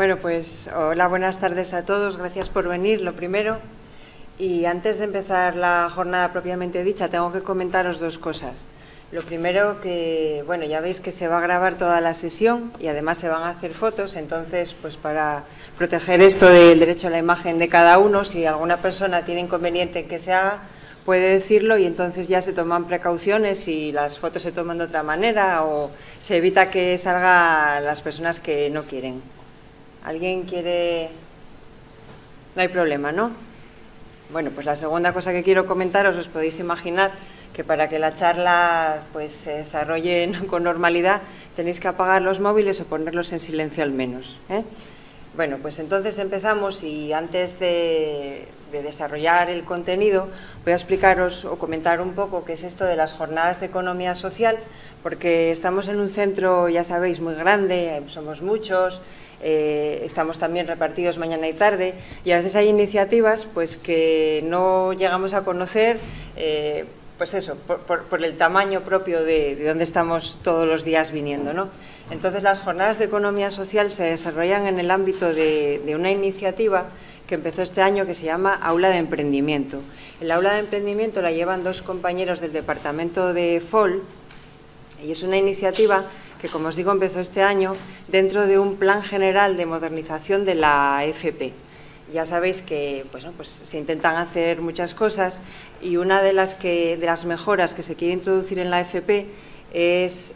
Bueno, pues hola, buenas tardes a todos. Gracias por venir, lo primero. Y antes de empezar la jornada propiamente dicha, tengo que comentaros dos cosas. Lo primero que, bueno, ya veis que se va a grabar toda la sesión y además se van a hacer fotos, entonces, pues para proteger esto del derecho a la imagen de cada uno, si alguna persona tiene inconveniente en que se haga, puede decirlo y entonces ya se toman precauciones y las fotos se toman de otra manera o se evita que salgan las personas que no quieren. ¿Alguien quiere? No hay problema, ¿no? Bueno, pues la segunda cosa que quiero comentaros, os podéis imaginar que para que la charla pues se desarrolle con normalidad tenéis que apagar los móviles o ponerlos en silencio al menos, ¿eh? Bueno, pues entonces empezamos y antes de desarrollar el contenido voy a explicaros o comentar un poco qué es esto de las jornadas de economía social, porque estamos en un centro, ya sabéis, muy grande, somos muchos, estamos también repartidos mañana y tarde y a veces hay iniciativas pues que no llegamos a conocer, pues eso, por el tamaño propio de donde estamos todos los días viniendo, ¿no? Entonces las jornadas de economía social se desarrollan en el ámbito de una iniciativa que empezó este año que se llama Aula de Emprendimiento. El Aula de Emprendimiento la llevan dos compañeros del departamento de FOL y es una iniciativa que, como os digo, empezó este año dentro de un plan general de modernización de la FP. Ya sabéis que pues se intentan hacer muchas cosas y una de las mejoras que se quiere introducir en la FP es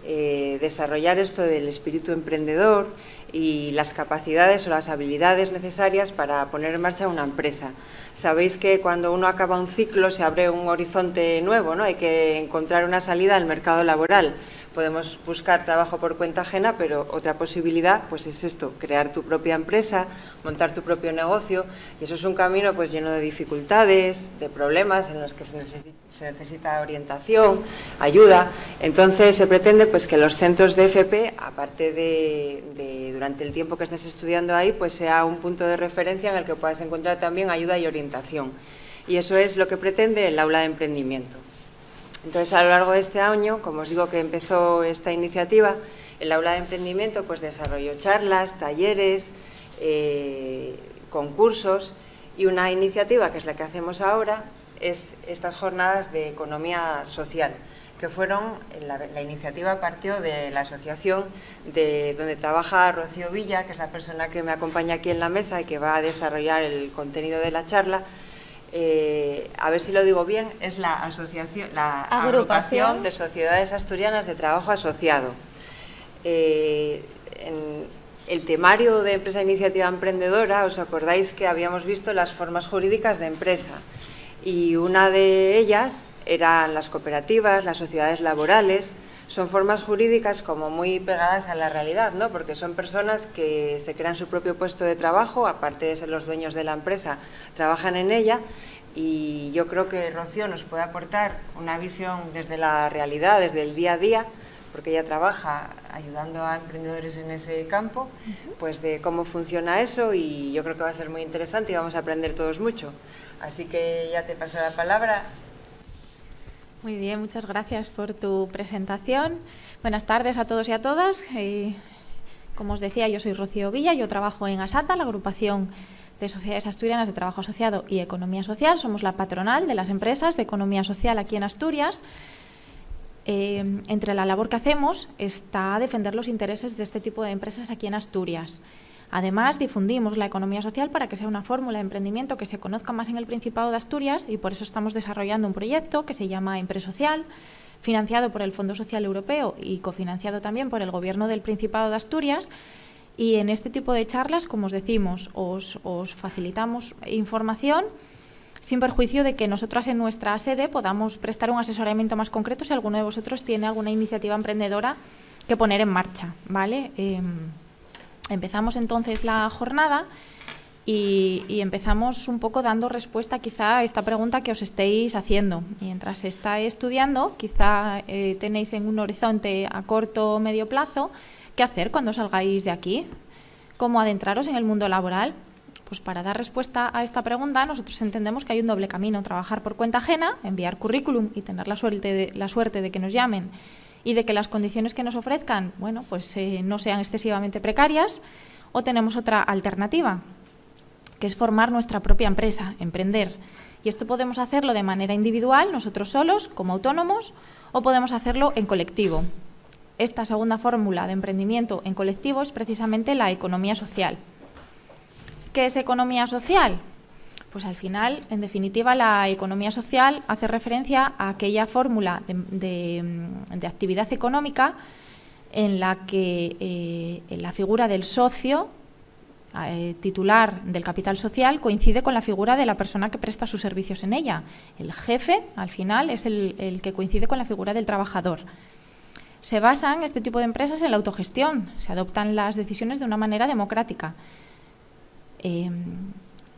desarrollar esto del espíritu emprendedor y las capacidades o las habilidades necesarias para poner en marcha una empresa. Sabéis que cuando uno acaba un ciclo se abre un horizonte nuevo, ¿no? Hay que encontrar una salida al mercado laboral. Podemos buscar trabajo por cuenta ajena, pero otra posibilidad pues es esto, crear tu propia empresa, montar tu propio negocio, y eso es un camino pues lleno de dificultades, de problemas en los que se necesita orientación, ayuda. Entonces se pretende pues que los centros de FP, aparte de durante el tiempo que estés estudiando ahí, pues sea un punto de referencia en el que puedas encontrar también ayuda y orientación. Y eso es lo que pretende el Aula de Emprendimiento. Entonces, a lo largo de este año, como os digo que empezó esta iniciativa, el Aula de Emprendimiento pues desarrolló charlas, talleres, concursos y una iniciativa que es la que hacemos ahora es estas jornadas de economía social, que fueron, la iniciativa partió de la asociación donde trabaja Rocío Villa, que es la persona que me acompaña aquí en la mesa y que va a desarrollar el contenido de la charla. A ver si lo digo bien, es la Agrupación de Sociedades Asturianas de Trabajo Asociado. En el temario de Empresa Iniciativa Emprendedora, os acordáis que habíamos visto las formas jurídicas de empresa y una de ellas eran las cooperativas, las sociedades laborales. Son formas jurídicas como muy pegadas a la realidad, ¿no? Porque son personas que se crean su propio puesto de trabajo, aparte de ser los dueños de la empresa, trabajan en ella y yo creo que Rocío nos puede aportar una visión desde la realidad, desde el día a día, porque ella trabaja ayudando a emprendedores en ese campo, pues de cómo funciona eso y yo creo que va a ser muy interesante y vamos a aprender todos mucho. Así que ya te paso la palabra. Muy bien, muchas gracias por tu presentación. Buenas tardes a todos y a todas. Como os decía, yo soy Rocío Villa, yo trabajo en ASATA, la Agrupación de Sociedades Asturianas de Trabajo Asociado y Economía Social. Somos la patronal de las empresas de economía social aquí en Asturias. Entre la labor que hacemos está defender los intereses de este tipo de empresas aquí en Asturias. Además, difundimos la economía social para que sea una fórmula de emprendimiento que se conozca más en el Principado de Asturias y por eso estamos desarrollando un proyecto que se llama Empresocial, financiado por el Fondo Social Europeo y cofinanciado también por el Gobierno del Principado de Asturias. Y en este tipo de charlas, como os decimos, os facilitamos información sin perjuicio de que nosotras en nuestra sede podamos prestar un asesoramiento más concreto si alguno de vosotros tiene alguna iniciativa emprendedora que poner en marcha, ¿vale? Empezamos entonces la jornada y empezamos un poco dando respuesta quizá a esta pregunta que os estéis haciendo. Mientras se está estudiando, quizá tenéis en un horizonte a corto o medio plazo, ¿qué hacer cuando salgáis de aquí? ¿Cómo adentraros en el mundo laboral? Pues para dar respuesta a esta pregunta nosotros entendemos que hay un doble camino: trabajar por cuenta ajena, enviar currículum y tener la suerte de que nos llamen y de que las condiciones que nos ofrezcan, bueno, pues no sean excesivamente precarias, O tenemos otra alternativa, que es formar nuestra propia empresa, emprender. Y esto podemos hacerlo de manera individual, nosotros solos, como autónomos, o podemos hacerlo en colectivo. Esta segunda fórmula de emprendimiento en colectivo es precisamente la economía social. ¿Qué es economía social? Pues al final, en definitiva, la economía social hace referencia a aquella fórmula de actividad económica en la que la figura del socio titular del capital social coincide con la figura de la persona que presta sus servicios en ella. El jefe, al final, es el que coincide con la figura del trabajador. Se basan este tipo de empresas en la autogestión, se adoptan las decisiones de una manera democrática.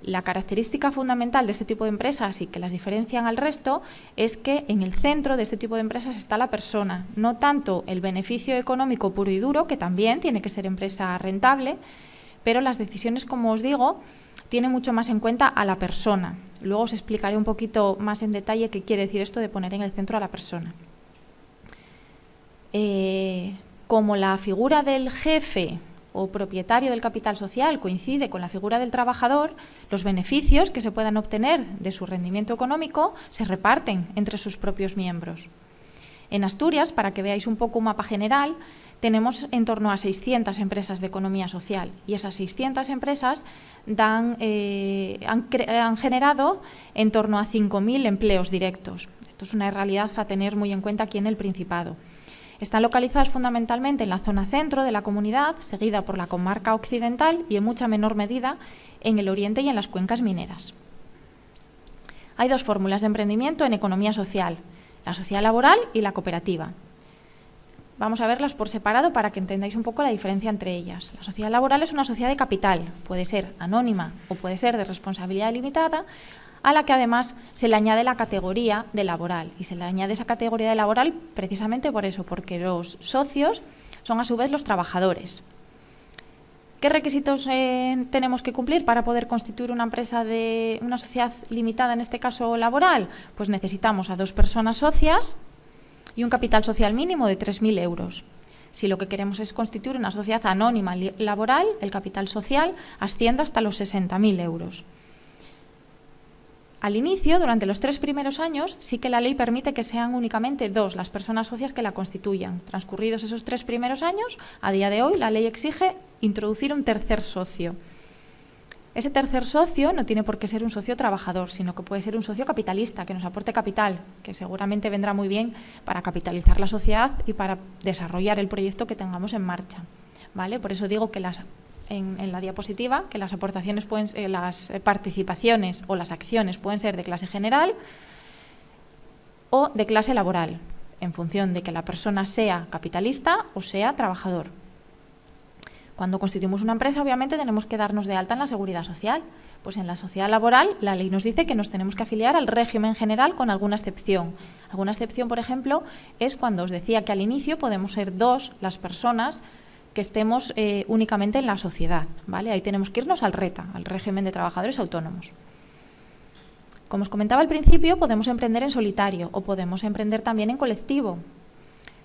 La característica fundamental de este tipo de empresas y que las diferencian al resto es que en el centro de este tipo de empresas está la persona, no tanto el beneficio económico puro y duro, que también tiene que ser empresa rentable, pero las decisiones, como os digo, tienen mucho más en cuenta a la persona. Luego os explicaré un poquito más en detalle qué quiere decir esto de poner en el centro a la persona. Como la figura del jefe o propietario del capital social coincide con la figura del trabajador, los beneficios que se puedan obtener de su rendimiento económico se reparten entre sus propios miembros. En Asturias, para que veáis un poco un mapa general, tenemos en torno a 600 empresas de economía social y esas 600 empresas han generado en torno a 5.000 empleos directos. Esto es una realidad a tener muy en cuenta aquí en el Principado. Están localizadas fundamentalmente en la zona centro de la comunidad, seguida por la comarca occidental y en mucha menor medida en el oriente y en las cuencas mineras. Hay dos fórmulas de emprendimiento en economía social, la sociedad laboral y la cooperativa. Vamos a verlas por separado para que entendáis un poco la diferencia entre ellas. La sociedad laboral es una sociedad de capital, puede ser anónima o puede ser de responsabilidad limitada, a la que además se le añade la categoría de laboral. Y se le añade esa categoría de laboral precisamente por eso, porque los socios son a su vez los trabajadores. ¿Qué requisitos tenemos que cumplir para poder constituir una empresa de una sociedad limitada, en este caso laboral? Pues necesitamos a 2 personas socias y un capital social mínimo de 3.000 euros. Si lo que queremos es constituir una sociedad anónima laboral, el capital social asciende hasta los 60.000 euros. Al inicio, durante los 3 primeros años, sí que la ley permite que sean únicamente 2 las personas socias que la constituyan. Transcurridos esos 3 primeros años, a día de hoy la ley exige introducir un tercer socio. Ese tercer socio no tiene por qué ser un socio trabajador, sino que puede ser un socio capitalista, que nos aporte capital, que seguramente vendrá muy bien para capitalizar la sociedad y para desarrollar el proyecto que tengamos en marcha, ¿vale? Por eso digo que en la diapositiva, que las aportaciones las participaciones o las acciones pueden ser de clase general o de clase laboral, en función de que la persona sea capitalista o sea trabajador. Cuando constituimos una empresa, obviamente, tenemos que darnos de alta en la seguridad social. Pues en la sociedad laboral, la ley nos dice que nos tenemos que afiliar al régimen general con alguna excepción. Alguna excepción, por ejemplo, es cuando os decía que al inicio podemos ser 2 las personas que estemos únicamente en la sociedad, ¿vale? Ahí tenemos que irnos al RETA, al régimen de trabajadores autónomos. Como os comentaba al principio, podemos emprender en solitario o podemos emprender también en colectivo.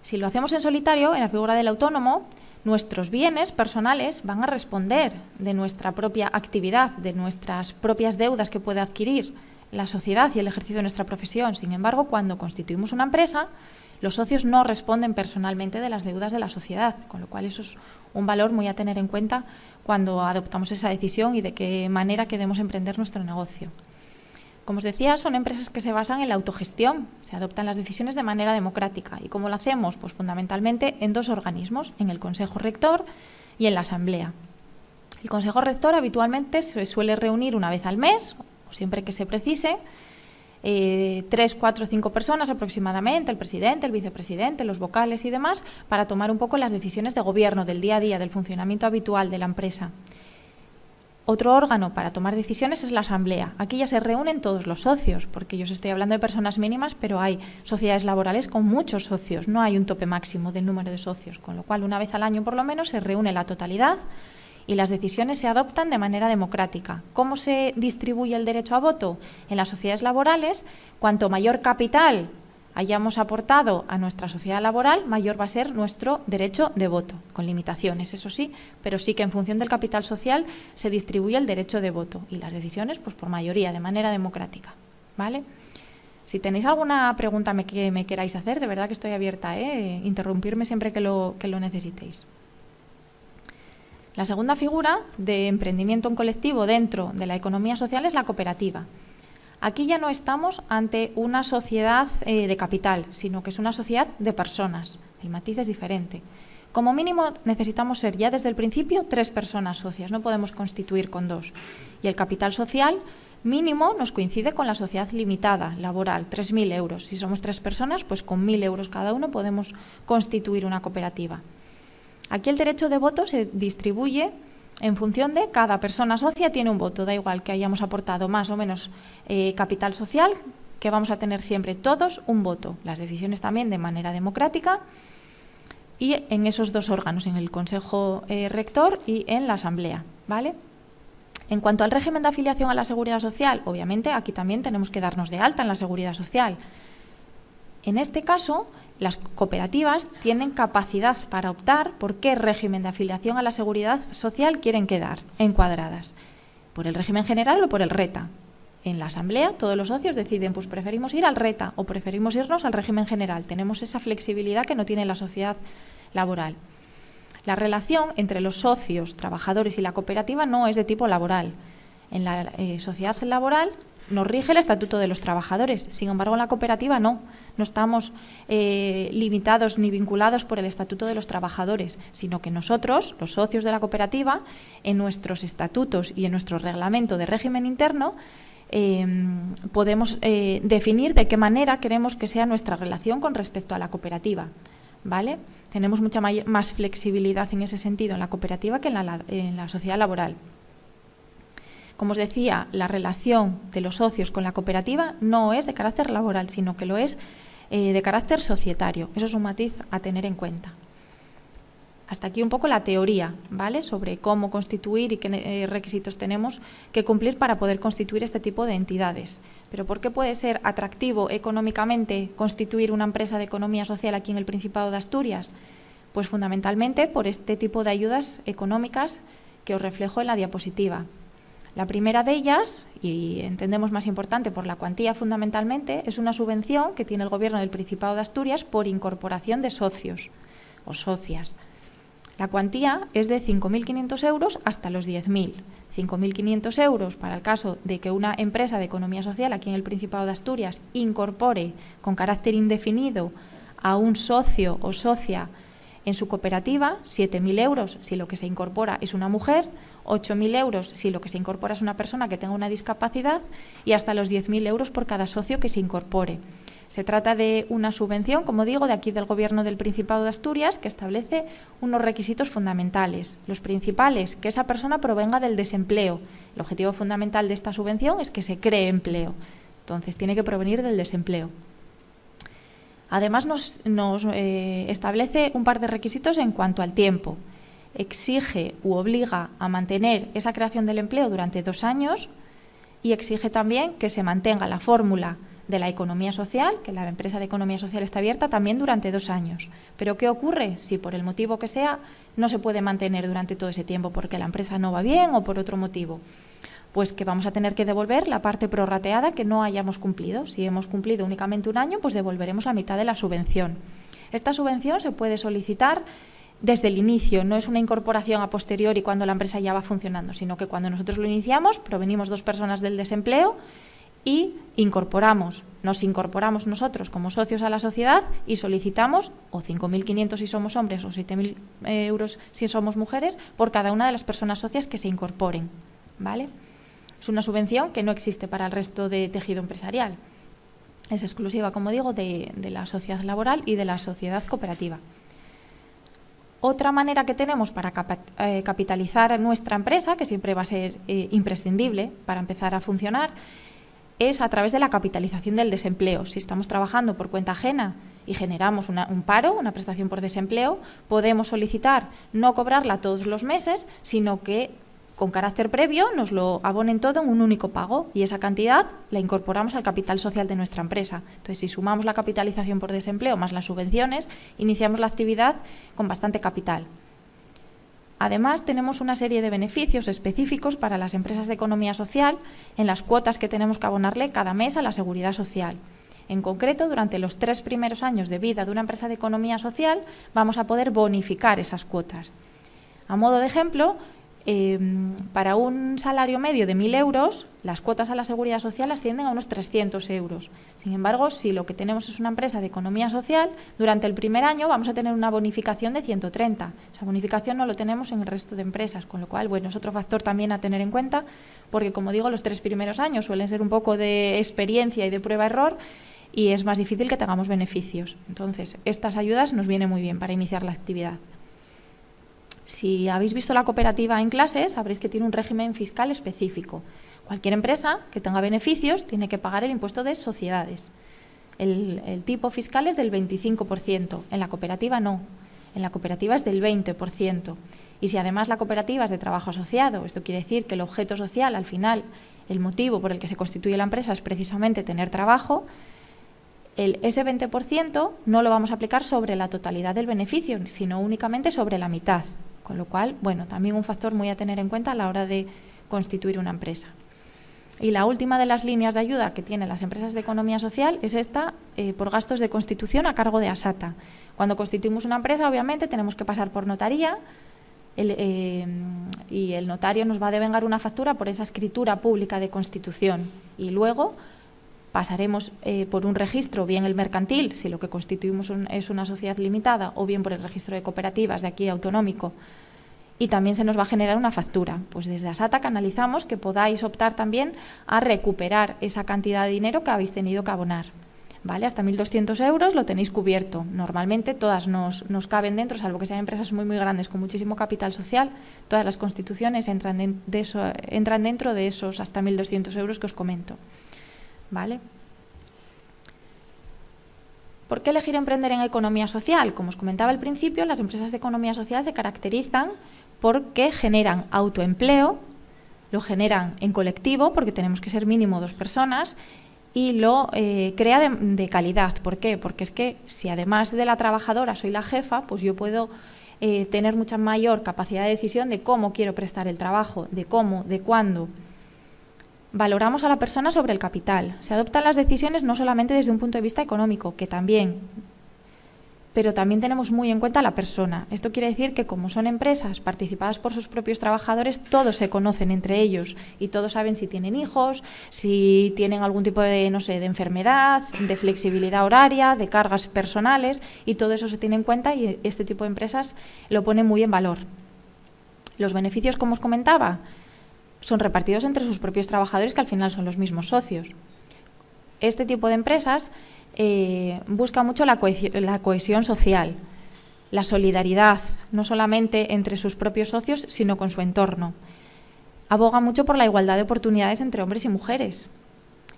Si lo hacemos en solitario, en la figura del autónomo, nuestros bienes personales van a responder de nuestra propia actividad, de nuestras propias deudas que puede adquirir la sociedad y el ejercicio de nuestra profesión. Sin embargo, cuando constituimos una empresa, los socios no responden personalmente de las deudas de la sociedad, con lo cual eso es un valor muy a tener en cuenta cuando adoptamos esa decisión y de qué manera queremos emprender nuestro negocio. Como os decía, son empresas que se basan en la autogestión, se adoptan las decisiones de manera democrática. ¿Y cómo lo hacemos? Pues fundamentalmente en 2 organismos, en el Consejo Rector y en la Asamblea. El Consejo Rector habitualmente se suele reunir una vez al mes, o siempre que se precise, 3, 4, 5 personas aproximadamente, el presidente, el vicepresidente, los vocales y demás, para tomar un poco las decisiones de gobierno, del día a día, del funcionamiento habitual de la empresa. Otro órgano para tomar decisiones es la Asamblea. Aquí ya se reúnen todos los socios, porque yo os estoy hablando de personas mínimas, pero hay sociedades laborales con muchos socios, no hay un tope máximo del número de socios, con lo cual una vez al año por lo menos se reúne la totalidad y las decisiones se adoptan de manera democrática. ¿Cómo se distribuye el derecho a voto? En las sociedades laborales, cuanto mayor capital hayamos aportado a nuestra sociedad laboral, mayor va a ser nuestro derecho de voto, con limitaciones, eso sí, pero sí que en función del capital social se distribuye el derecho de voto y las decisiones pues por mayoría, de manera democrática, ¿vale? Si tenéis alguna pregunta que me queráis hacer, de verdad que estoy abierta, interrumpirme siempre que lo necesitéis. La segunda figura de emprendimiento en colectivo dentro de la economía social es la cooperativa. Aquí ya no estamos ante una sociedad de capital, sino que es una sociedad de personas. El matiz es diferente. Como mínimo necesitamos ser ya desde el principio 3 personas socias, no podemos constituir con 2. Y el capital social mínimo nos coincide con la sociedad limitada, laboral, 3.000 euros. Si somos 3 personas, pues con 1.000 euros cada uno podemos constituir una cooperativa. Aquí el derecho de voto se distribuye en función de cada persona socia tiene un voto, da igual que hayamos aportado más o menos capital social, que vamos a tener siempre todos un voto. Las decisiones también de manera democrática y en esos 2 órganos, en el Consejo Rector y en la Asamblea, ¿vale? En cuanto al régimen de afiliación a la Seguridad Social, obviamente aquí también tenemos que darnos de alta en la Seguridad Social. En este caso, las cooperativas tienen capacidad para optar por qué régimen de afiliación a la Seguridad Social quieren quedar encuadradas, por el régimen general o por el RETA. En la Asamblea todos los socios deciden, pues preferimos ir al RETA o preferimos irnos al régimen general. Tenemos esa flexibilidad que no tiene la sociedad laboral. La relación entre los socios, trabajadores y la cooperativa no es de tipo laboral. En la sociedad laboral nos rige el Estatuto de los Trabajadores, sin embargo en la cooperativa no estamos limitados ni vinculados por el Estatuto de los Trabajadores, sino que nosotros, los socios de la cooperativa, en nuestros estatutos y en nuestro reglamento de régimen interno, podemos definir de qué manera queremos que sea nuestra relación con respecto a la cooperativa, ¿vale? Tenemos mucha más flexibilidad en ese sentido en la cooperativa que en la sociedad laboral. Como os decía, la relación de los socios con la cooperativa no es de carácter laboral, sino que lo es de carácter societario. Eso es un matiz a tener en cuenta. Hasta aquí un poco la teoría, ¿vale?, sobre cómo constituir y qué requisitos tenemos que cumplir para poder constituir este tipo de entidades. Pero ¿por qué puede ser atractivo económicamente constituir una empresa de economía social aquí en el Principado de Asturias? Pues fundamentalmente por este tipo de ayudas económicas que os reflejo en la diapositiva. La primera de ellas, y entendemos más importante por la cuantía fundamentalmente, es una subvención que tiene el Gobierno del Principado de Asturias por incorporación de socios o socias. La cuantía es de 5.500 euros hasta los 10.000. 5.500 euros para el caso de que una empresa de economía social aquí en el Principado de Asturias incorpore con carácter indefinido a un socio o socia en su cooperativa, 7.000 euros si lo que se incorpora es una mujer, 8.000 euros si lo que se incorpora es una persona que tenga una discapacidad y hasta los 10.000 euros por cada socio que se incorpore. Se trata de una subvención, como digo, de aquí del Gobierno del Principado de Asturias, que establece unos requisitos fundamentales. Los principales, que esa persona provenga del desempleo. El objetivo fundamental de esta subvención es que se cree empleo. Entonces, tiene que provenir del desempleo. Además, nos establece un par de requisitos en cuanto al tiempo. Exige u obliga a mantener esa creación del empleo durante 2 años y exige también que se mantenga la fórmula de la economía social, que la empresa de economía social está abierta también durante 2 años. Pero ¿qué ocurre si por el motivo que sea no se puede mantener durante todo ese tiempo porque la empresa no va bien o por otro motivo? Pues que vamos a tener que devolver la parte prorrateada que no hayamos cumplido. Si hemos cumplido únicamente 1 año, pues devolveremos la mitad de la subvención. Esta subvención se puede solicitar desde el inicio, no es una incorporación a posteriori cuando la empresa ya va funcionando, sino que cuando nosotros lo iniciamos, provenimos 2 personas del desempleo y nos incorporamos nosotros como socios a la sociedad y solicitamos o 5.500 si somos hombres o 7.000 euros si somos mujeres por cada una de las personas socias que se incorporen, ¿vale? Es una subvención que no existe para el resto de tejido empresarial. Es exclusiva, como digo, de la sociedad laboral y de la sociedad cooperativa. Otra manera que tenemos para capitalizar nuestra empresa, que siempre va a ser imprescindible para empezar a funcionar, es a través de la capitalización del desempleo. Si estamos trabajando por cuenta ajena y generamos un paro, una prestación por desempleo, podemos solicitar no cobrarla todos los meses, sino que con carácter previo nos lo abonen todo en un único pago y esa cantidad la incorporamos al capital social de nuestra empresa. Entonces, si sumamos la capitalización por desempleo más las subvenciones, iniciamos la actividad con bastante capital. Además, tenemos una serie de beneficios específicos para las empresas de economía social en las cuotas que tenemos que abonarle cada mes a la Seguridad Social. En concreto, durante los 3 primeros años de vida de una empresa de economía social, vamos a poder bonificar esas cuotas. A modo de ejemplo, para un salario medio de 1.000 euros, las cuotas a la Seguridad Social ascienden a unos 300 euros. Sin embargo, si lo que tenemos es una empresa de economía social, durante el primer año vamos a tener una bonificación de 130. Esa bonificación no lo tenemos en el resto de empresas, con lo cual, bueno, es otro factor también a tener en cuenta, porque como digo, los 3 primeros años suelen ser un poco de experiencia y de prueba-error y es más difícil que tengamos beneficios. Entonces, estas ayudas nos vienen muy bien para iniciar la actividad. Si habéis visto la cooperativa en clase, sabréis que tiene un régimen fiscal específico. Cualquier empresa que tenga beneficios tiene que pagar el impuesto de sociedades. El tipo fiscal es del 25%, en la cooperativa no, en la cooperativa es del 20%. Y si además la cooperativa es de trabajo asociado, esto quiere decir que el objeto social, al final, el motivo por el que se constituye la empresa es precisamente tener trabajo, ese 20% no lo vamos a aplicar sobre la totalidad del beneficio, sino únicamente sobre la mitad. Con lo cual, bueno, también un factor muy a tener en cuenta a la hora de constituir una empresa. Y la última de las líneas de ayuda que tienen las empresas de economía social es esta por gastos de constitución a cargo de Asata. Cuando constituimos una empresa, obviamente, tenemos que pasar por notaría y el notario nos va a devengar una factura por esa escritura pública de constitución. Y luego pasaremos por un registro, bien el mercantil, si lo que constituimos es una sociedad limitada, o bien por el registro de cooperativas de aquí autonómico, y también se nos va a generar una factura. Pues desde Asata canalizamos que podáis optar también a recuperar esa cantidad de dinero que habéis tenido que abonar. ¿Vale? Hasta 1.200 euros lo tenéis cubierto. Normalmente todas nos caben dentro, salvo que sean empresas muy grandes con muchísimo capital social, todas las constituciones entran dentro de esos hasta 1.200 euros que os comento. ¿Vale? ¿Por qué elegir emprender en economía social? Como os comentaba al principio, las empresas de economía social se caracterizan porque generan autoempleo, lo generan en colectivo, porque tenemos que ser mínimo 2 personas, y lo crea de calidad. ¿Por qué? Porque es que si además de la trabajadora soy la jefa, pues yo puedo tener mucha mayor capacidad de decisión de cómo quiero prestar el trabajo, de cómo, de cuándo. Valoramos a la persona sobre el capital. Se adoptan las decisiones no solamente desde un punto de vista económico, que también, pero también tenemos muy en cuenta a la persona. Esto quiere decir que como son empresas participadas por sus propios trabajadores, todos se conocen entre ellos y todos saben si tienen hijos, si tienen algún tipo de, no sé, de enfermedad, de flexibilidad horaria, de cargas personales, y todo eso se tiene en cuenta y este tipo de empresas lo ponen muy en valor. Los beneficios, como os comentaba, son repartidos entre sus propios trabajadores, que al final son los mismos socios. Este tipo de empresas busca mucho la cohesión social, la solidaridad, no solamente entre sus propios socios, sino con su entorno. Aboga mucho por la igualdad de oportunidades entre hombres y mujeres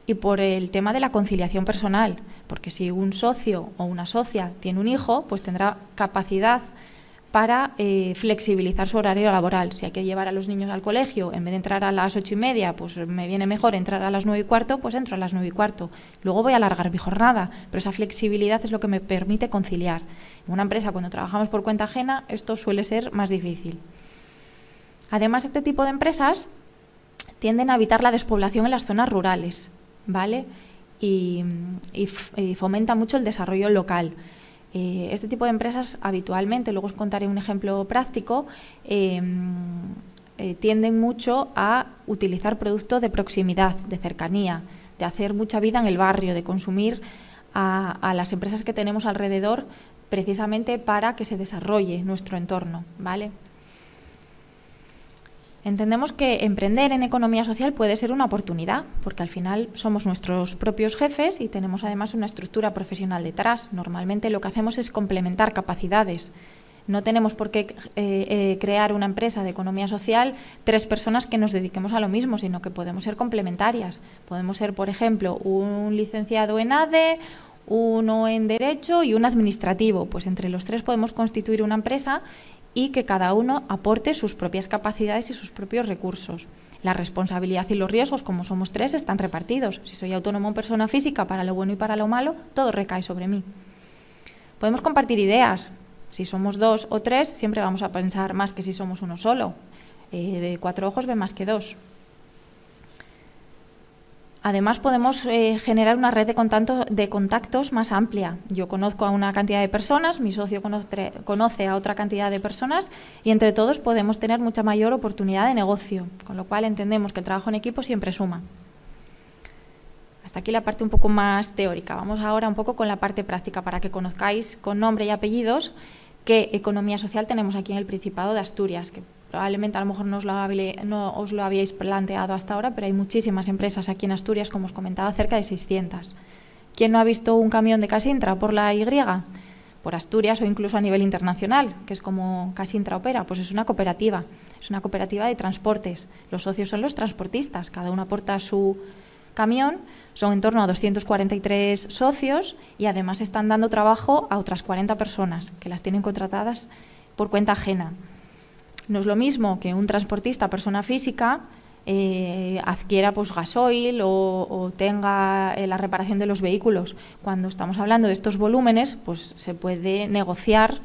y por el tema de la conciliación personal, porque si un socio o una socia tiene un hijo, pues tendrá capacidad para flexibilizar su horario laboral. Si hay que llevar a los niños al colegio, en vez de entrar a las 8:30, pues me viene mejor entrar a las 9:15, pues entro a las 9:15. Luego voy a alargar mi jornada, pero esa flexibilidad es lo que me permite conciliar. En una empresa, cuando trabajamos por cuenta ajena, esto suele ser más difícil. Además, este tipo de empresas tienden a evitar la despoblación en las zonas rurales, ¿vale? Y fomenta mucho el desarrollo local. Este tipo de empresas habitualmente, luego os contaré un ejemplo práctico, tienden mucho a utilizar productos de proximidad, de cercanía, de hacer mucha vida en el barrio, de consumir a las empresas que tenemos alrededor precisamente para que se desarrolle nuestro entorno, ¿vale? Entendemos que emprender en economía social puede ser una oportunidad, porque al final somos nuestros propios jefes y tenemos además una estructura profesional detrás. Normalmente lo que hacemos es complementar capacidades. No tenemos por qué crear una empresa de economía social 3 personas que nos dediquemos a lo mismo, sino que podemos ser complementarias. Podemos ser, por ejemplo, un licenciado en ADE, uno en Derecho y un administrativo. Pues entre los 3 podemos constituir una empresa y que cada uno aporte sus propias capacidades y sus propios recursos. La responsabilidad y los riesgos, como somos 3, están repartidos. Si soy autónomo o persona física, para lo bueno y para lo malo, todo recae sobre mí. Podemos compartir ideas. Si somos 2 o 3, siempre vamos a pensar más que si somos uno solo. De 4 ojos ve más que 2. Además, podemos generar una red de contactos más amplia. Yo conozco a una cantidad de personas, mi socio conoce a otra cantidad de personas y entre todos podemos tener mucha mayor oportunidad de negocio, con lo cual entendemos que el trabajo en equipo siempre suma. Hasta aquí la parte un poco más teórica. Vamos ahora un poco con la parte práctica para que conozcáis con nombre y apellidos qué economía social tenemos aquí en el Principado de Asturias, que probablemente a lo mejor no os lo habíais planteado hasta ahora, pero hay muchísimas empresas aquí en Asturias, como os comentaba, cerca de 600. ¿Quién no ha visto un camión de Casintra por la Y? Por Asturias o incluso a nivel internacional, que es como Casintra opera, pues es una cooperativa de transportes. Los socios son los transportistas, cada uno aporta su camión, son en torno a 243 socios y además están dando trabajo a otras 40 personas que las tienen contratadas por cuenta ajena. No es lo mismo que un transportista, persona física, adquiera pues, gasoil o tenga la reparación de los vehículos. Cuando estamos hablando de estos volúmenes, pues se puede negociar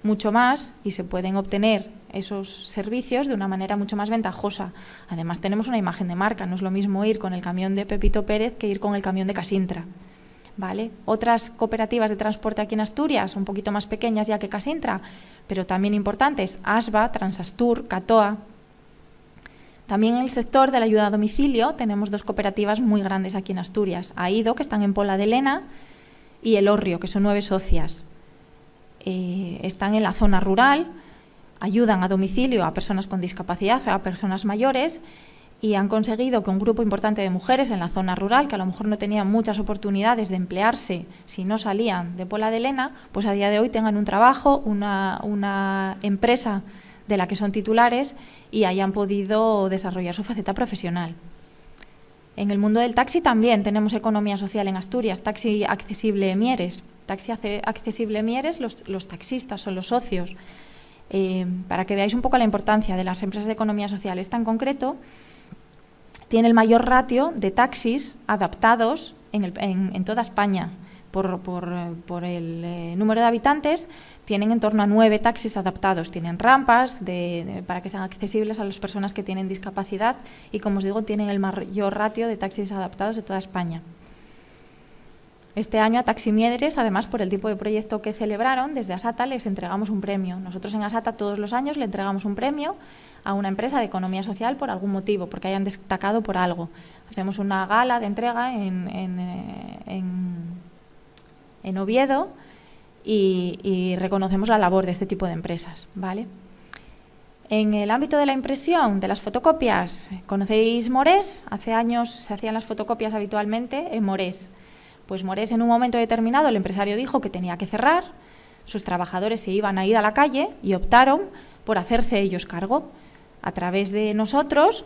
mucho más y se pueden obtener esos servicios de una manera mucho más ventajosa. Además, tenemos una imagen de marca. No es lo mismo ir con el camión de Pepito Pérez que ir con el camión de Casintra. ¿Vale? Otras cooperativas de transporte aquí en Asturias, un poquito más pequeñas ya que Casintra, pero también importantes, ASBA, Transastur, Catoa. También en el sector de la ayuda a domicilio tenemos 2 cooperativas muy grandes aquí en Asturias, AIDO, que están en Pola de Lena, y El Hórrio, que son 9 socias. Están en la zona rural, ayudan a domicilio a personas con discapacidad, a personas mayores, y han conseguido que un grupo importante de mujeres en la zona rural, que a lo mejor no tenían muchas oportunidades de emplearse si no salían de Pola de Lena, pues a día de hoy tengan un trabajo, una empresa de la que son titulares y hayan podido desarrollar su faceta profesional. En el mundo del taxi también tenemos economía social en Asturias, Taxi Accesible Mieres. Taxi Accesible Mieres, los taxistas son los socios. Para que veáis un poco la importancia de las empresas de economía social, esta en concreto tiene el mayor ratio de taxis adaptados en toda España. Por el número de habitantes, tienen en torno a 9 taxis adaptados. Tienen rampas para que sean accesibles a las personas que tienen discapacidad y, como os digo, tienen el mayor ratio de taxis adaptados de toda España. Este año a Taxi Mieres, además, por el tipo de proyecto que celebraron, desde Asata les entregamos un premio. Nosotros en Asata todos los años le entregamos un premio a una empresa de economía social por algún motivo, porque hayan destacado por algo. Hacemos una gala de entrega en Oviedo y reconocemos la labor de este tipo de empresas, ¿vale? En el ámbito de la impresión, de las fotocopias, ¿conocéis Morés? Hace años se hacían las fotocopias habitualmente en Morés. Pues Morés, en un momento determinado, el empresario dijo que tenía que cerrar, sus trabajadores se iban a ir a la calle y optaron por hacerse ellos cargo. A través de nosotros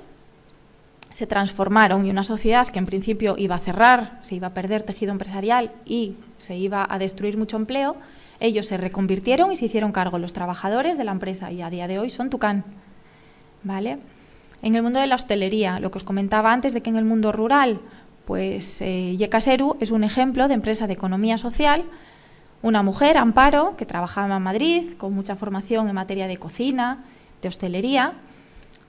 se transformaron y una sociedad que en principio iba a cerrar, se iba a perder tejido empresarial y se iba a destruir mucho empleo, ellos se reconvirtieron y se hicieron cargo los trabajadores de la empresa y a día de hoy son Tucán, ¿vale? En el mundo de la hostelería, lo que os comentaba antes de que en el mundo rural, pues Yecaseru es un ejemplo de empresa de economía social. Una mujer, Amparo, que trabajaba en Madrid con mucha formación en materia de cocina, de hostelería,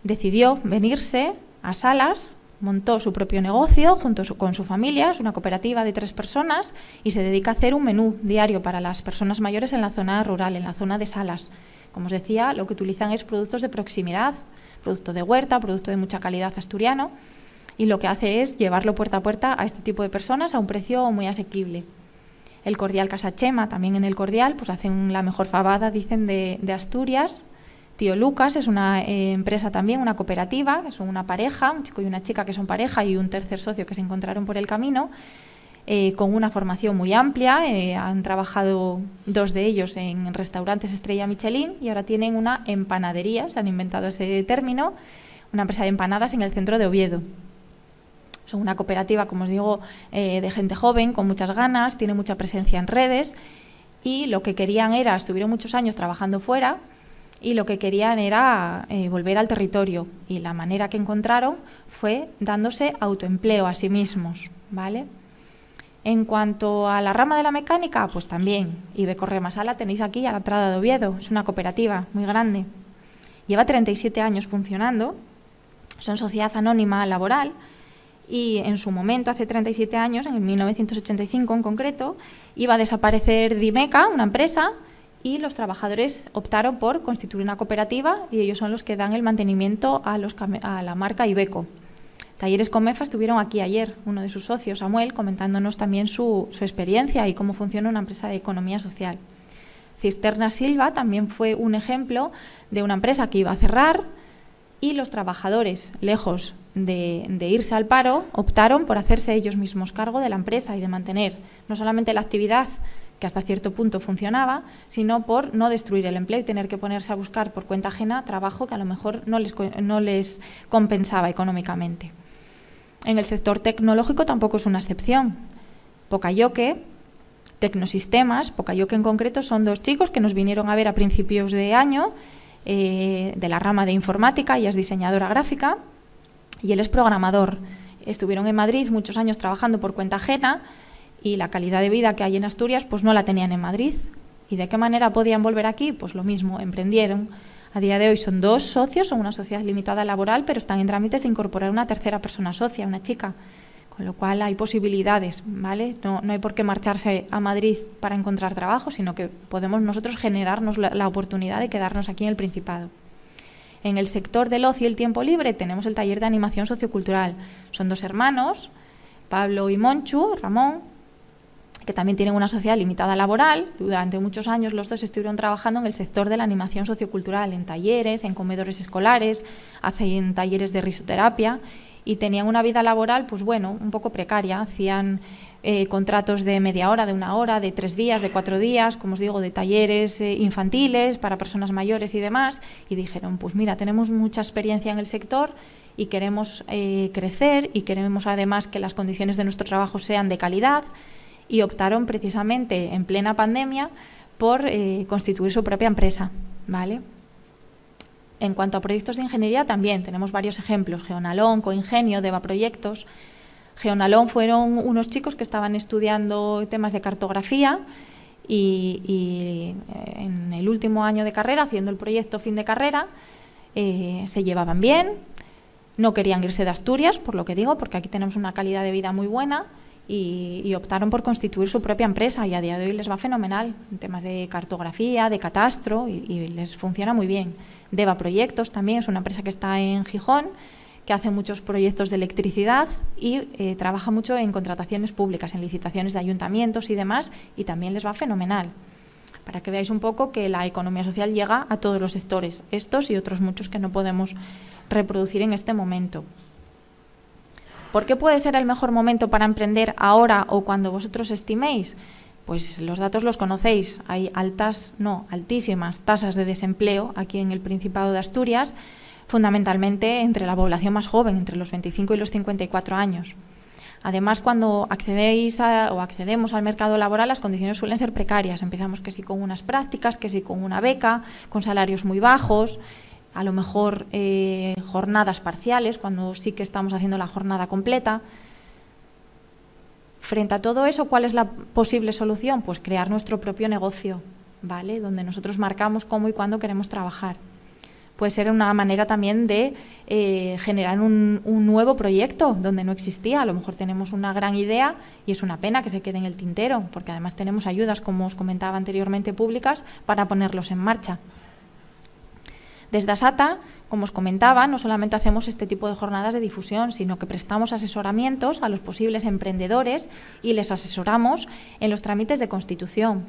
decidió venirse a Salas, montó su propio negocio junto con su familia, es una cooperativa de 3 personas y se dedica a hacer un menú diario para las personas mayores en la zona rural, en la zona de Salas. Como os decía, lo que utilizan es productos de proximidad, producto de huerta, producto de mucha calidad asturiano, y lo que hace es llevarlo puerta a puerta a este tipo de personas a un precio muy asequible. El Cordial Casa Chema, también en el Cordial, pues hacen la mejor fabada, dicen, de Asturias. Tío Lucas es una empresa también, una cooperativa, que son una pareja, un chico y una chica que son pareja y un tercer socio que se encontraron por el camino, con una formación muy amplia. Han trabajado 2 de ellos en restaurantes Estrella Michelin y ahora tienen una empanadería, se han inventado ese término, una empresa de empanadas en el centro de Oviedo. Son una cooperativa, como os digo, de gente joven, con muchas ganas, tiene mucha presencia en redes y lo que querían era, estuvieron muchos años trabajando fuera y lo que querían era volver al territorio, y la manera que encontraron fue dándose autoempleo a sí mismos, ¿vale? En cuanto a la rama de la mecánica, pues también, Iveco Rema-Sala la tenéis aquí a la entrada de Oviedo, es una cooperativa muy grande. Lleva 37 años funcionando, son sociedad anónima laboral, y en su momento, hace 37 años, en 1985 en concreto, iba a desaparecer Dimeca, una empresa, y los trabajadores optaron por constituir una cooperativa, y ellos son los que dan el mantenimiento a la marca Iveco. Talleres Comefa estuvieron aquí ayer, uno de sus socios, Samuel, comentándonos también su experiencia y cómo funciona una empresa de economía social. Cisterna Silva también fue un ejemplo de una empresa que iba a cerrar, y los trabajadores, lejos de irse al paro, optaron por hacerse ellos mismos cargo de la empresa y de mantener no solamente la actividad, que hasta cierto punto funcionaba, sino por no destruir el empleo y tener que ponerse a buscar por cuenta ajena trabajo que a lo mejor no les compensaba económicamente. En el sector tecnológico tampoco es una excepción. Pocayoke, Tecnosistemas, Pocayoke en concreto, son dos chicos que nos vinieron a ver a principios de año, de la rama de informática. Ella es diseñadora gráfica y él es programador. Estuvieron en Madrid muchos años trabajando por cuenta ajena, y la calidad de vida que hay en Asturias pues no la tenían en Madrid. ¿Y de qué manera podían volver aquí? Pues lo mismo, emprendieron. A día de hoy son dos socios, son una sociedad limitada laboral, pero están en trámites de incorporar una tercera persona socia, una chica, con lo cual hay posibilidades, ¿vale? No hay por qué marcharse a Madrid para encontrar trabajo, sino que podemos nosotros generarnos la oportunidad de quedarnos aquí en el Principado. En el sector del ocio y el tiempo libre tenemos el taller de animación sociocultural. Son dos hermanos, Pablo y Monchu, Ramón, que también tienen una sociedad limitada laboral. Durante muchos años los dos estuvieron trabajando en el sector de la animación sociocultural, en talleres, en comedores escolares, hacen talleres de risoterapia, y tenían una vida laboral, pues bueno, un poco precaria. Hacían contratos de media hora, de una hora, de 3 días, de 4 días, como os digo, de talleres infantiles para personas mayores y demás, y dijeron, pues mira, tenemos mucha experiencia en el sector y queremos crecer, y queremos además que las condiciones de nuestro trabajo sean de calidad, y optaron precisamente en plena pandemia por constituir su propia empresa, ¿vale? En cuanto a proyectos de ingeniería también tenemos varios ejemplos: Geonalón, Coingenio, Deva Proyectos. Geonalón fueron unos chicos que estaban estudiando temas de cartografía y en el último año de carrera, haciendo el proyecto fin de carrera, se llevaban bien, no querían irse de Asturias, por lo que digo, porque aquí tenemos una calidad de vida muy buena, y optaron por constituir su propia empresa, y a día de hoy les va fenomenal en temas de cartografía, de catastro, y les funciona muy bien. Deva Proyectos también es una empresa que está en Gijón, que hace muchos proyectos de electricidad y trabaja mucho en contrataciones públicas, en licitaciones de ayuntamientos y demás, y también les va fenomenal. Para que veáis un poco que la economía social llega a todos los sectores, estos y otros muchos que no podemos reproducir en este momento. ¿Por qué puede ser el mejor momento para emprender ahora o cuando vosotros estiméis? Pues los datos los conocéis. Hay altísimas tasas de desempleo aquí en el Principado de Asturias, fundamentalmente entre la población más joven, entre los 25 y los 54 años. Además, cuando accedemos al mercado laboral, las condiciones suelen ser precarias. Empezamos que sí con unas prácticas, que sí con una beca, con salarios muy bajos, a lo mejor jornadas parciales, cuando sí que estamos haciendo la jornada completa. Frente a todo eso, ¿cuál es la posible solución? Pues crear nuestro propio negocio, ¿vale? Donde nosotros marcamos cómo y cuándo queremos trabajar. Puede ser una manera también de generar un nuevo proyecto donde no existía. A lo mejor tenemos una gran idea y es una pena que se quede en el tintero, porque además tenemos ayudas, como os comentaba anteriormente, públicas para ponerlos en marcha. Desde Asata, como os comentaba, no solamente hacemos este tipo de jornadas de difusión, sino que prestamos asesoramientos a los posibles emprendedores y les asesoramos en los trámites de constitución.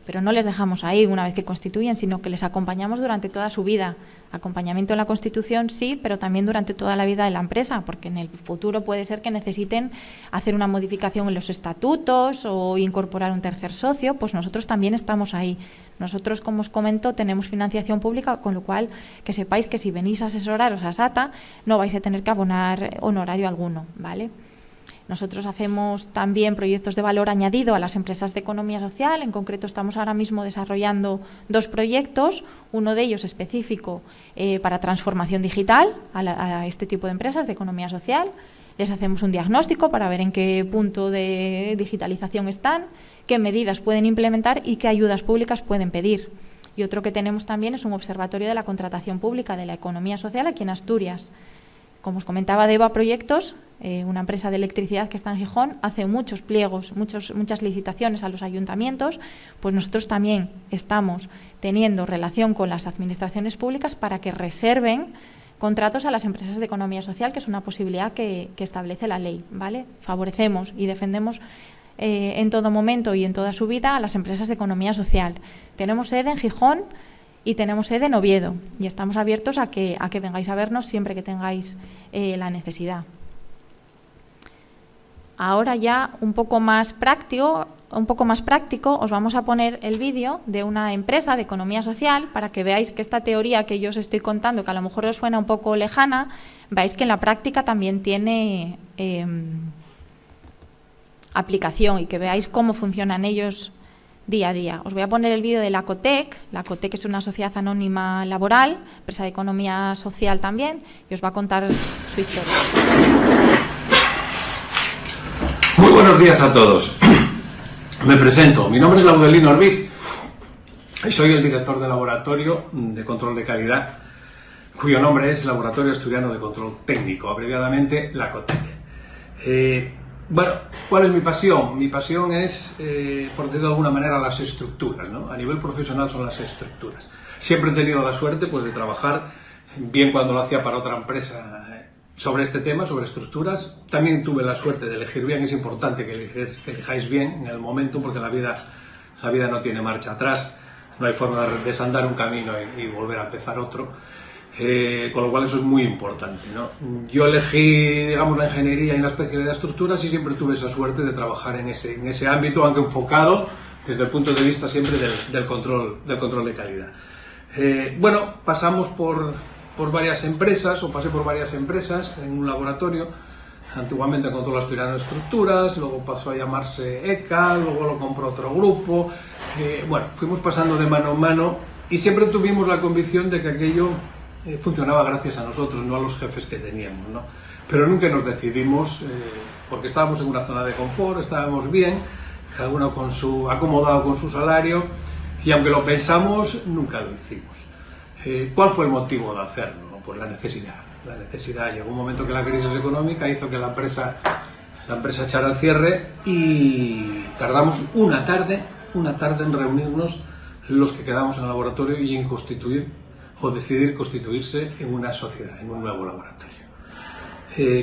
Pero no les dejamos ahí una vez que constituyen, sino que les acompañamos durante toda su vida. Acompañamiento en la constitución sí, pero también durante toda la vida de la empresa, porque en el futuro puede ser que necesiten hacer una modificación en los estatutos o incorporar un tercer socio, pues nosotros también estamos ahí. Nosotros, como os comento, tenemos financiación pública, con lo cual que sepáis que si venís a asesoraros a Asata no vais a tener que abonar honorario alguno, ¿vale? Nosotros hacemos también proyectos de valor añadido a las empresas de economía social. En concreto, estamos ahora mismo desarrollando 2 proyectos, uno de ellos específico para transformación digital a este tipo de empresas de economía social. Les hacemos un diagnóstico para ver en qué punto de digitalización están, qué medidas pueden implementar y qué ayudas públicas pueden pedir. Y otro que tenemos también es un observatorio de la contratación pública de la economía social aquí en Asturias. Como os comentaba, Deva Proyectos, una empresa de electricidad que está en Gijón, hace muchos pliegos, muchas licitaciones a los ayuntamientos, pues nosotros también estamos teniendo relación con las administraciones públicas para que reserven contratos a las empresas de economía social, que es una posibilidad que establece la ley, ¿vale? Favorecemos y defendemos en todo momento y en toda su vida a las empresas de economía social. Tenemos sede en Gijón y tenemos sede en Oviedo y estamos abiertos a que vengáis a vernos siempre que tengáis la necesidad. Ahora ya un poco más práctico, os vamos a poner el vídeo de una empresa de economía social para que veáis que esta teoría que yo os estoy contando, que a lo mejor os suena un poco lejana, veáis que en la práctica también tiene aplicación y que veáis cómo funcionan ellos día a día. Os voy a poner el vídeo de la COTEC. La COTEC es una sociedad anónima laboral, empresa de economía social también, y os va a contar su historia. Muy buenos días a todos. Me presento. Mi nombre es Laudelino Orbiz y soy el director del Laboratorio de Control de Calidad, cuyo nombre es Laboratorio Asturiano de Control Técnico, abreviadamente la COTEC. Bueno, ¿cuál es mi pasión? Mi pasión es, por decirlo de alguna manera, las estructuras, ¿no? A nivel profesional son las estructuras. Siempre he tenido la suerte pues, de trabajar, bien cuando lo hacía para otra empresa, sobre este tema, sobre estructuras. También tuve la suerte de elegir bien. Es importante que elijáis bien en el momento, porque la vida no tiene marcha atrás. No hay forma de desandar un camino y volver a empezar otro. Con lo cual eso es muy importante, ¿no? Yo elegí, digamos, la ingeniería y la especialidad de estructuras y siempre tuve esa suerte de trabajar en ese ámbito, aunque enfocado desde el punto de vista siempre del control de calidad. Bueno, pasamos por varias empresas, o pasé por varias empresas en un laboratorio. Antiguamente Control Asturiano de Estructuras, luego pasó a llamarse ECA, luego lo compró otro grupo. Bueno, fuimos pasando de mano en mano y siempre tuvimos la convicción de que aquello funcionaba gracias a nosotros, no a los jefes que teníamos, ¿no? Pero nunca nos decidimos, porque estábamos en una zona de confort, estábamos bien, cada uno acomodado con su salario, y aunque lo pensamos, nunca lo hicimos. ¿Cuál fue el motivo de hacerlo? Pues la necesidad. La necesidad. Llegó un momento que la crisis económica hizo que la empresa echara el cierre y tardamos una tarde en reunirnos los que quedamos en el laboratorio y en decidir constituirse en una sociedad, en un nuevo laboratorio.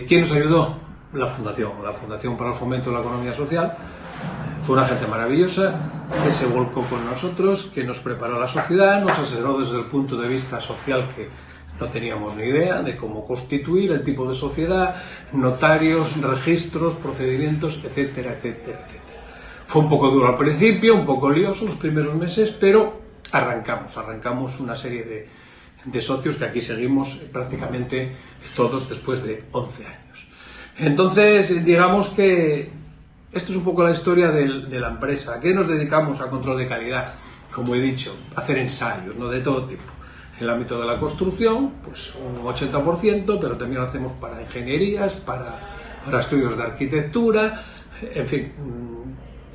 ¿Quién nos ayudó? La Fundación para el Fomento de la Economía Social. Fue una gente maravillosa que se volcó con nosotros, que nos preparó la sociedad, nos asesoró desde el punto de vista social, que no teníamos ni idea de cómo constituir el tipo de sociedad, notarios, registros, procedimientos, etcétera, etcétera, etcétera. Fue un poco duro al principio, un poco lioso los primeros meses, pero arrancamos una serie de socios que aquí seguimos prácticamente todos después de 11 años. Entonces, digamos que esto es un poco la historia de la empresa. ¿A qué nos dedicamos? A control de calidad, como he dicho, hacer ensayos, ¿no? De todo tipo. En el ámbito de la construcción, pues un 80%, pero también lo hacemos para ingenierías, para estudios de arquitectura, en fin.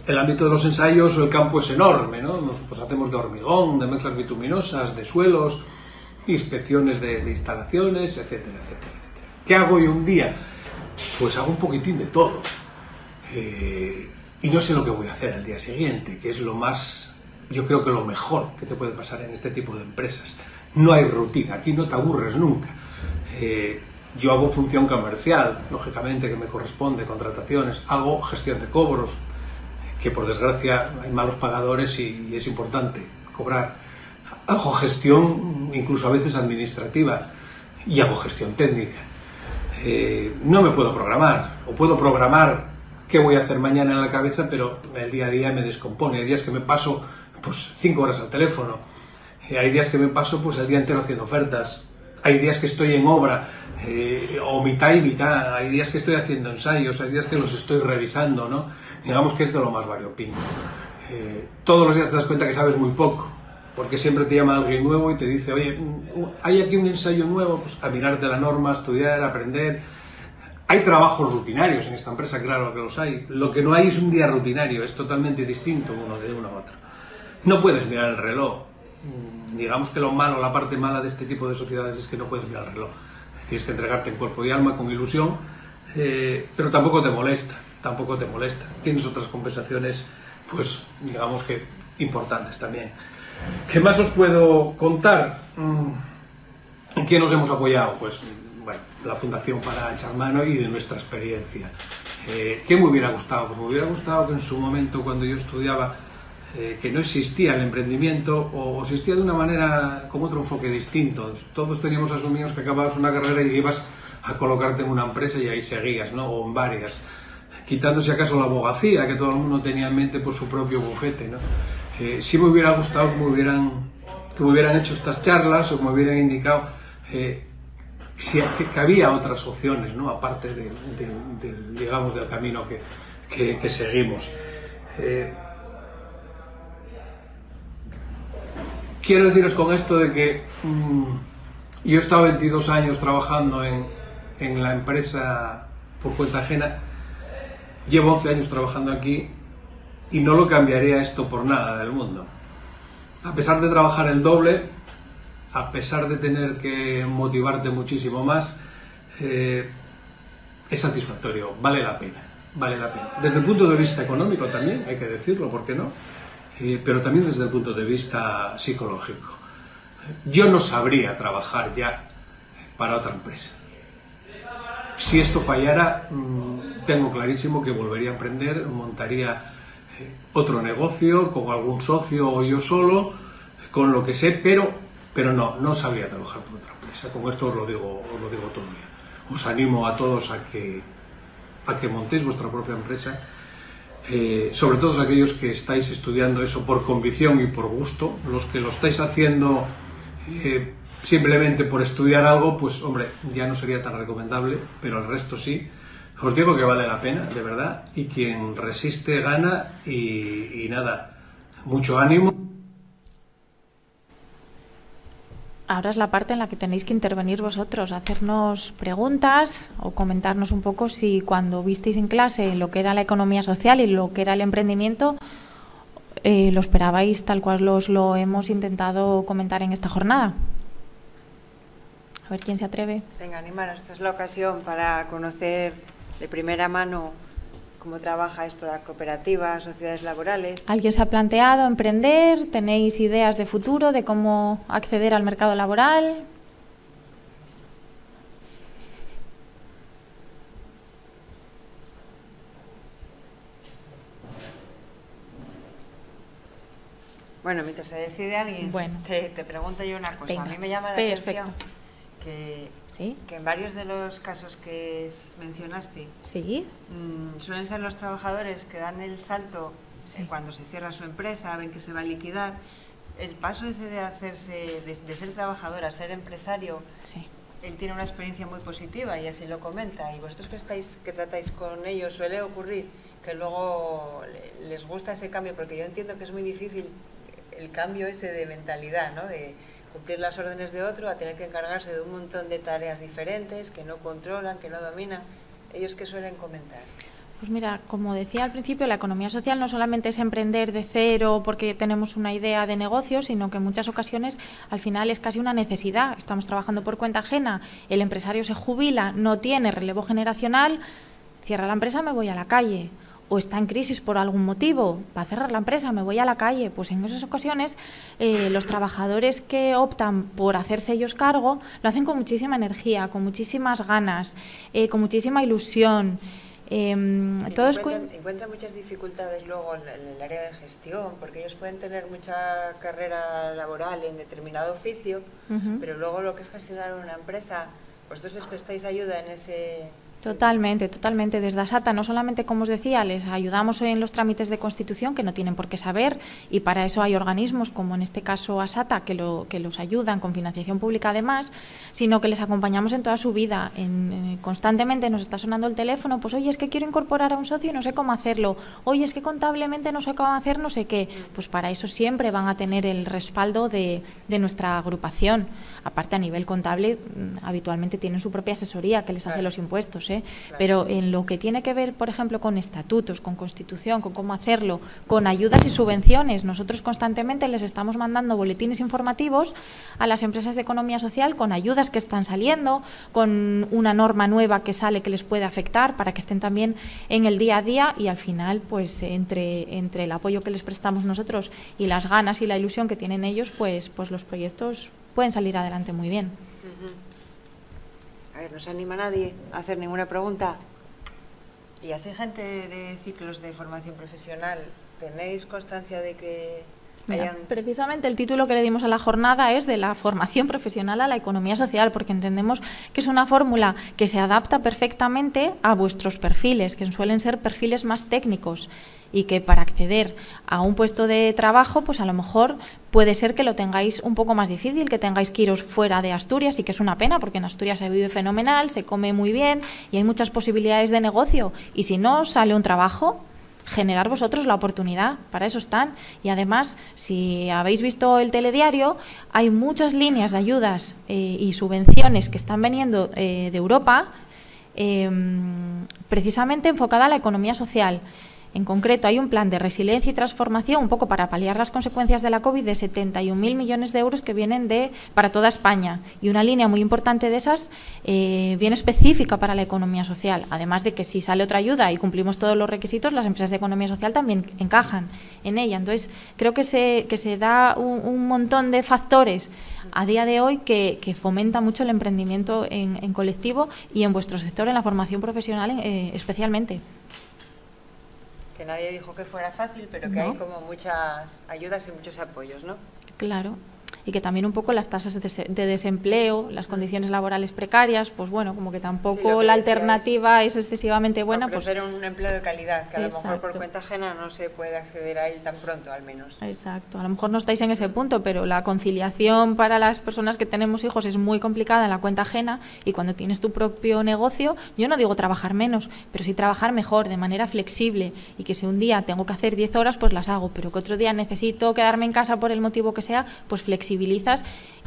El ámbito de los ensayos, el campo es enorme, ¿no? Pues hacemos de hormigón, de mezclas bituminosas, de suelos, inspecciones de instalaciones, etcétera, etcétera, etcétera. ¿Qué hago yo un día? Pues hago un poquitín de todo. Y no sé lo que voy a hacer al día siguiente, que es lo más, yo creo que lo mejor que te puede pasar en este tipo de empresas. No hay rutina, aquí no te aburres nunca. Yo hago función comercial, lógicamente, que me corresponde, contrataciones, hago gestión de cobros, que por desgracia hay malos pagadores y es importante cobrar. Hago gestión, incluso a veces administrativa, y hago gestión técnica. No me puedo programar, o puedo programar qué voy a hacer mañana en la cabeza, pero el día a día me descompone. Hay días que me paso pues 5 horas al teléfono, hay días que me paso pues el día entero haciendo ofertas, hay días que estoy en obra, o mitad y mitad, hay días que estoy haciendo ensayos, hay días que los estoy revisando, ¿no? Digamos que es de lo más variopinto. Todos los días te das cuenta que sabes muy poco, porque siempre te llama alguien nuevo y te dice, oye, hay aquí un ensayo nuevo, pues a mirarte la norma, a estudiar, a aprender. Hay trabajos rutinarios en esta empresa, claro que los hay. Lo que no hay es un día rutinario, es totalmente distinto uno de uno a otro. No puedes mirar el reloj. Digamos que lo malo, la parte mala de este tipo de sociedades es que no puedes mirar el reloj. Tienes que entregarte en cuerpo y alma, con ilusión, pero tampoco te molesta, tampoco te molesta. Tienes otras compensaciones, pues, digamos que importantes también. ¿Qué más os puedo contar? ¿En qué nos hemos apoyado? Pues, bueno, la Fundación para echar mano y de nuestra experiencia. ¿Qué me hubiera gustado? Pues me hubiera gustado que en su momento, cuando yo estudiaba, que no existía el emprendimiento, o existía de una manera con otro enfoque distinto. Todos teníamos asumidos que acababas una carrera y ibas a colocarte en una empresa y ahí seguías, ¿no? O en varias, quitándose acaso la abogacía, que todo el mundo tenía en mente por su propio bufete, ¿no? Sí me hubiera gustado que me hubieran hecho estas charlas, o que me hubieran indicado que había otras opciones, ¿no? Aparte digamos, del camino que seguimos. Quiero deciros con esto de que yo he estado 22 años trabajando en la empresa por cuenta ajena, llevo 11 años trabajando aquí y no lo cambiaría esto por nada del mundo. A pesar de trabajar el doble, a pesar de tener que motivarte muchísimo más, es satisfactorio, vale la pena, vale la pena. Desde el punto de vista económico también, hay que decirlo, ¿por qué no? Pero también desde el punto de vista psicológico. Yo no sabría trabajar ya para otra empresa. Si esto fallara, tengo clarísimo que volvería a emprender, montaría otro negocio con algún socio o yo solo, con lo que sé, pero no sabría trabajar por otra empresa. Con esto os lo digo todo el día. Os animo a todos a que montéis vuestra propia empresa. Sobre todo aquellos que estáis estudiando eso por convicción y por gusto. Los que lo estáis haciendo simplemente por estudiar algo, pues hombre, ya no sería tan recomendable, pero el resto sí. Os digo que vale la pena, de verdad, y quien resiste gana, y nada, mucho ánimo. Ahora es la parte en la que tenéis que intervenir vosotros, hacernos preguntas o comentarnos un poco si cuando visteis en clase lo que era la economía social y lo que era el emprendimiento, lo esperabais tal cual lo hemos intentado comentar en esta jornada. A ver quién se atreve. Venga, animaros, esta es la ocasión para conocer de primera mano cómo trabaja esto de las cooperativas, sociedades laborales. ¿Alguien se ha planteado emprender? ¿Tenéis ideas de futuro, de cómo acceder al mercado laboral? Bueno, mientras se decide alguien, bueno, te pregunto yo una cosa. Venga, a mí me llama la atención que en varios de los casos que mencionaste, ¿sí? Suelen ser los trabajadores que dan el salto cuando se cierra su empresa, ven que se va a liquidar. El paso ese de hacerse, de ser trabajador a ser empresario, él tiene una experiencia muy positiva y así lo comenta. Y vosotros que tratáis con ellos, suele ocurrir que luego les gusta ese cambio, porque yo entiendo que es muy difícil el cambio ese de mentalidad, ¿no? De cumplir las órdenes de otro a tener que encargarse de un montón de tareas diferentes que no controlan, que no dominan. ¿Ellos qué suelen comentar? Pues mira, como decía al principio, la economía social no solamente es emprender de cero porque tenemos una idea de negocio, sino que en muchas ocasiones al final es casi una necesidad. Estamos trabajando por cuenta ajena, el empresario se jubila, no tiene relevo generacional, cierra la empresa, me voy a la calle. O está en crisis por algún motivo, va a cerrar la empresa, me voy a la calle. Pues en esas ocasiones los trabajadores que optan por hacerse ellos cargo lo hacen con muchísima energía, con muchísimas ganas, con muchísima ilusión. Encuentran muchas dificultades luego en el área de gestión, porque ellos pueden tener mucha carrera laboral en determinado oficio, pero luego lo que es gestionar una empresa, vosotros les prestáis ayuda en ese Totalmente, totalmente. Desde Asata, no solamente, como os decía, les ayudamos en los trámites de constitución, que no tienen por qué saber, y para eso hay organismos, como en este caso Asata, que los ayudan con financiación pública además, sino que les acompañamos en toda su vida. Constantemente nos está sonando el teléfono, pues oye, es que quiero incorporar a un socio y no sé cómo hacerlo, oye, es que contablemente no sé cómo hacer, no sé qué. Pues para eso siempre van a tener el respaldo de nuestra agrupación. Aparte, a nivel contable, habitualmente tienen su propia asesoría que les hace los impuestos, ¿eh? Pero en lo que tiene que ver, por ejemplo, con estatutos, con constitución, con cómo hacerlo, con ayudas y subvenciones, nosotros constantemente les estamos mandando boletines informativos a las empresas de economía social con ayudas que están saliendo, con una norma nueva que sale que les puede afectar para que estén también en el día a día, y al final, pues entre el apoyo que les prestamos nosotros y las ganas y la ilusión que tienen ellos, pues los proyectos pueden salir adelante muy bien. A ver, no se anima nadie a hacer ninguna pregunta. Y así, gente de ciclos de formación profesional, ¿tenéis constancia de que Mira, precisamente el título que le dimos a la jornada es de la formación profesional a la economía social, porque entendemos que es una fórmula que se adapta perfectamente a vuestros perfiles, que suelen ser perfiles más técnicos, y que para acceder a un puesto de trabajo, pues a lo mejor puede ser que lo tengáis un poco más difícil, que tengáis que iros fuera de Asturias, y que es una pena, porque en Asturias se vive fenomenal, se come muy bien y hay muchas posibilidades de negocio, y si no os sale un trabajo, generar vosotros la oportunidad, para eso están. Y además, si habéis visto el telediario, hay muchas líneas de ayudas y subvenciones que están viniendo de Europa, precisamente enfocada a la economía social. En concreto, hay un plan de resiliencia y transformación, un poco para paliar las consecuencias de la COVID, de 71.000 millones de euros que vienen para toda España. Y una línea muy importante de esas bien específica para la economía social. Además de que si sale otra ayuda y cumplimos todos los requisitos, las empresas de economía social también encajan en ella. Entonces, creo que se da un montón de factores a día de hoy que fomenta mucho el emprendimiento en colectivo y en vuestro sector, en la formación profesional especialmente. Que nadie dijo que fuera fácil, pero que hay como muchas ayudas y muchos apoyos, ¿no? Claro. Y que también un poco las tasas de desempleo, las condiciones laborales precarias, pues bueno, como que tampoco la alternativa es excesivamente buena. Ofrecer un empleo de calidad, que a lo mejor por cuenta ajena no se puede acceder a él tan pronto, al menos. Exacto, a lo mejor no estáis en ese punto, pero la conciliación para las personas que tenemos hijos es muy complicada en la cuenta ajena, y cuando tienes tu propio negocio, yo no digo trabajar menos, pero sí trabajar mejor, de manera flexible, y que si un día tengo que hacer 10 horas, pues las hago, pero que otro día necesito quedarme en casa por el motivo que sea, pues flexibilizas,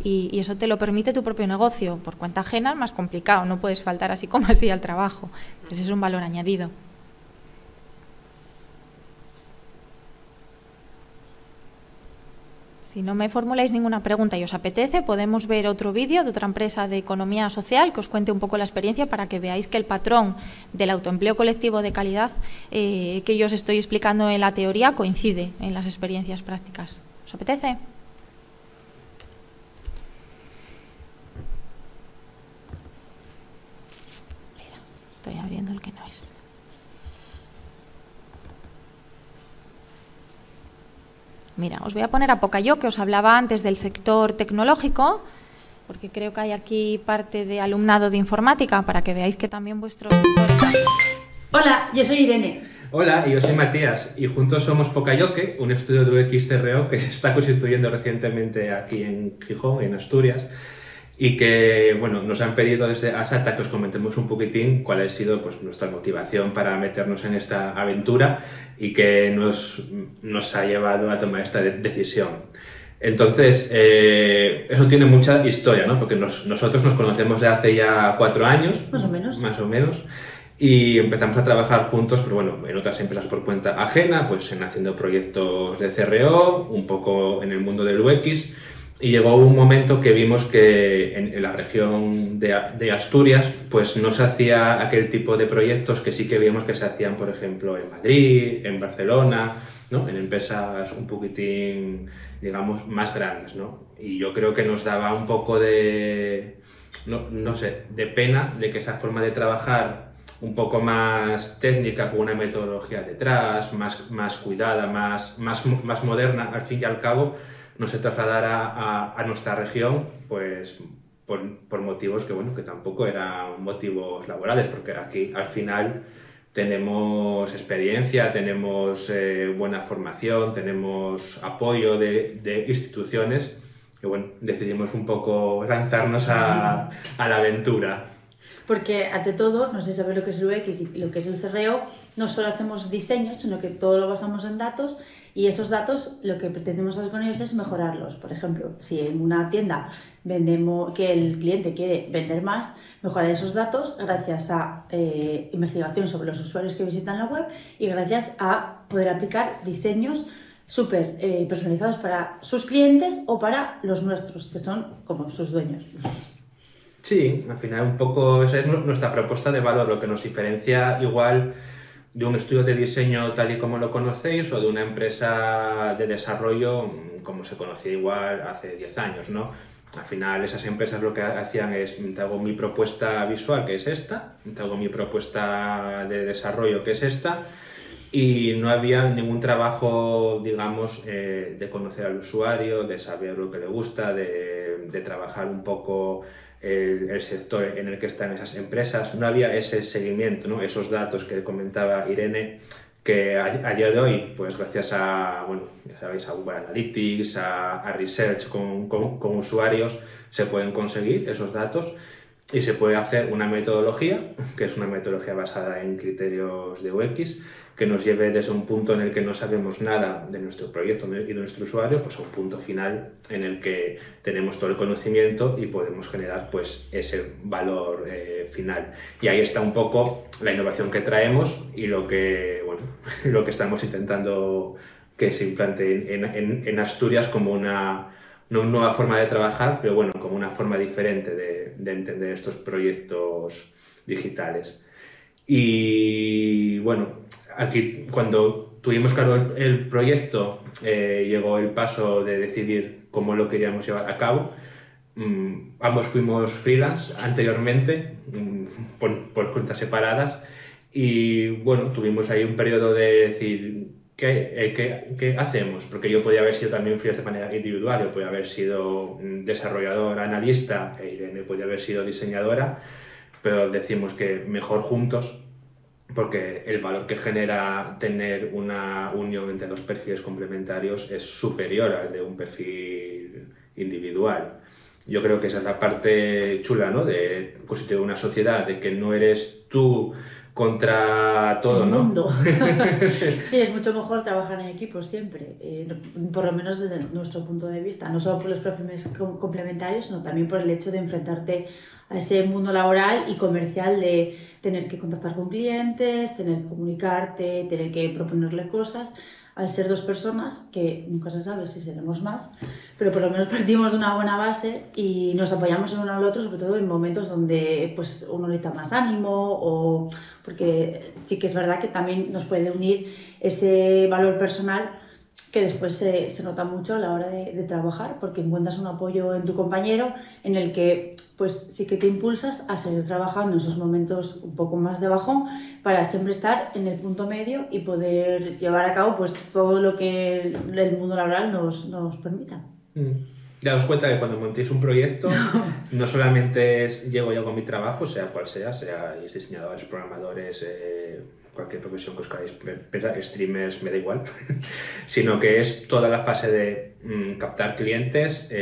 y eso te lo permite tu propio negocio. Por cuenta ajena es más complicado, no puedes faltar así como así al trabajo. Entonces es un valor añadido. Si no me formuláis ninguna pregunta y os apetece, podemos ver otro vídeo de otra empresa de economía social que os cuente un poco la experiencia, para que veáis que el patrón del autoempleo colectivo de calidad que yo os estoy explicando en la teoría coincide en las experiencias prácticas. ¿Os apetece? Estoy abriendo el que no es. Mira, os voy a poner a Pocayo, que os hablaba antes del sector tecnológico, porque creo que hay aquí parte de alumnado de informática, para que veáis que también vuestro sector... Hola, yo soy Irene. Hola, y yo soy Matías, y juntos somos Pocayoke, un estudio de UX CRO que se está constituyendo recientemente aquí en Gijón, en Asturias, y que, bueno, nos han pedido desde Asata que os comentemos un poquitín cuál ha sido, pues, nuestra motivación para meternos en esta aventura y que nos ha llevado a tomar esta decisión. Entonces, eso tiene mucha historia, ¿no? Porque nosotros nos conocemos de hace ya 4 años. Más o menos. Más o menos. Y empezamos a trabajar juntos, pero bueno, en otras empresas por cuenta ajena, pues haciendo proyectos de CRO, un poco en el mundo del UX. Y llegó un momento que vimos que en la región de Asturias pues no se hacía aquel tipo de proyectos que sí que veíamos que se hacían, por ejemplo, en Madrid, en Barcelona, ¿no? En empresas un poquitín, digamos, más grandes, ¿no? Y yo creo que nos daba un poco de, no sé, de pena de que esa forma de trabajar un poco más técnica, con una metodología detrás, más cuidada, más moderna, al fin y al cabo, no se trasladara a nuestra región, pues por motivos que, bueno, que tampoco eran motivos laborales, porque aquí al final tenemos experiencia, tenemos buena formación, tenemos apoyo de instituciones y, bueno, decidimos un poco lanzarnos a la aventura. Porque, ante todo, no sé si sabes lo que es el UX y lo que es el CRO, no solo hacemos diseños, sino que todo lo basamos en datos, y esos datos lo que pretendemos hacer con ellos es mejorarlos. Por ejemplo, si en una tienda que el cliente quiere vender más, mejorar esos datos gracias a investigación sobre los usuarios que visitan la web y gracias a poder aplicar diseños súper personalizados para sus clientes o para los nuestros, que son como sus dueños. Sí, al final un poco esa es nuestra propuesta de valor, lo que nos diferencia igual de un estudio de diseño tal y como lo conocéis o de una empresa de desarrollo como se conocía igual hace 10 años, ¿no? Al final esas empresas lo que hacían es, te hago mi propuesta visual, que es esta, te hago mi propuesta de desarrollo, que es esta, y no había ningún trabajo, digamos, de conocer al usuario, de saber lo que le gusta, de trabajar un poco el sector en el que están esas empresas. No había ese seguimiento, ¿no? Esos datos que comentaba Irene, que a día de hoy, pues gracias a, bueno, ya sabéis, a Google Analytics, a Research con usuarios, se pueden conseguir esos datos y se puede hacer una metodología, que es una metodología basada en criterios de UX, que nos lleve desde un punto en el que no sabemos nada de nuestro proyecto y de nuestro usuario, pues a un punto final en el que tenemos todo el conocimiento y podemos generar pues ese valor final. Y ahí está un poco la innovación que traemos y lo que, bueno, lo que estamos intentando que se implante en Asturias como una nueva forma de trabajar, pero bueno, como una forma diferente de entender estos proyectos digitales. Y bueno, aquí cuando tuvimos claro el proyecto, llegó el paso de decidir cómo lo queríamos llevar a cabo. Ambos fuimos freelance anteriormente, por cuentas separadas, y bueno, tuvimos ahí un periodo de decir ¿qué hacemos? Porque yo podía haber sido también freelance de manera individual, yo podía haber sido desarrollador, analista, e Irene podía haber sido diseñadora, pero decimos que mejor juntos, porque el valor que genera tener una unión entre dos perfiles complementarios es superior al de un perfil individual. Yo creo que esa es la parte chula, ¿no?, de constituir una sociedad, de que no eres tú contra todo, el ¿no? mundo. Sí, es mucho mejor trabajar en equipo siempre, por lo menos desde nuestro punto de vista, no solo por los perfiles complementarios, sino también por el hecho de enfrentarte a ese mundo laboral y comercial de tener que contactar con clientes, tener que comunicarte, tener que proponerle cosas. Al ser dos personas, que nunca se sabe si seremos más, pero por lo menos partimos de una buena base y nos apoyamos el uno al otro, sobre todo en momentos donde pues, uno necesita más ánimo, o porque sí que es verdad que también nos puede unir ese valor personal que después se nota mucho a la hora de trabajar, porque encuentras un apoyo en tu compañero en el que pues sí que te impulsas a seguir trabajando en esos momentos un poco más de bajón para siempre estar en el punto medio y poder llevar a cabo pues todo lo que el mundo laboral nos permita. Daos cuenta que cuando montéis un proyecto no solamente llego yo con mi trabajo, sea cual sea, seáis diseñadores, programadores, cualquier profesión que os queráis, streamers, me da igual, sino que es toda la fase de captar clientes,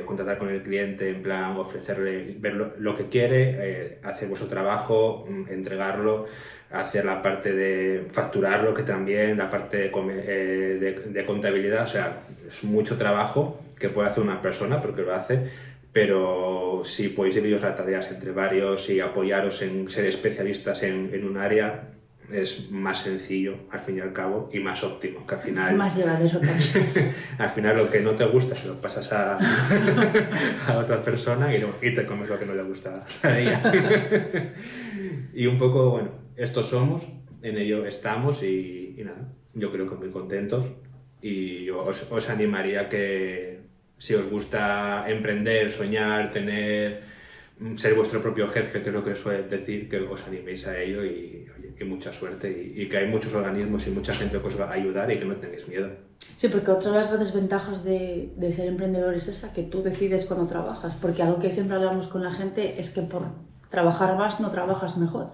contratar con el cliente, en plan ofrecerle, ver lo que quiere, hacer vuestro trabajo, entregarlo, hacer la parte de facturarlo, que también la parte de contabilidad, o sea, es mucho trabajo que puede hacer una persona, porque lo hace, pero si podéis dividiros las tareas entre varios y apoyaros en ser especialistas en un área, es más sencillo al fin y al cabo y más óptimo, que al final más llevadero también. al final lo que no te gusta se lo pasas a otra persona y te comes lo que no le gusta a ella. Y un poco, bueno, estos somos, en ello estamos y nada, yo creo que muy contentos, y yo os animaría que si os gusta emprender, soñar, tener ser vuestro propio jefe, que es lo que suele decir, que os animéis a ello y, oye, que mucha suerte y que hay muchos organismos y mucha gente que os va a ayudar y que no tengáis miedo. Sí, porque otra de las desventajas de ser emprendedor es esa, que tú decides cuando trabajas, porque algo que siempre hablamos con la gente es que por trabajar más no trabajas mejor.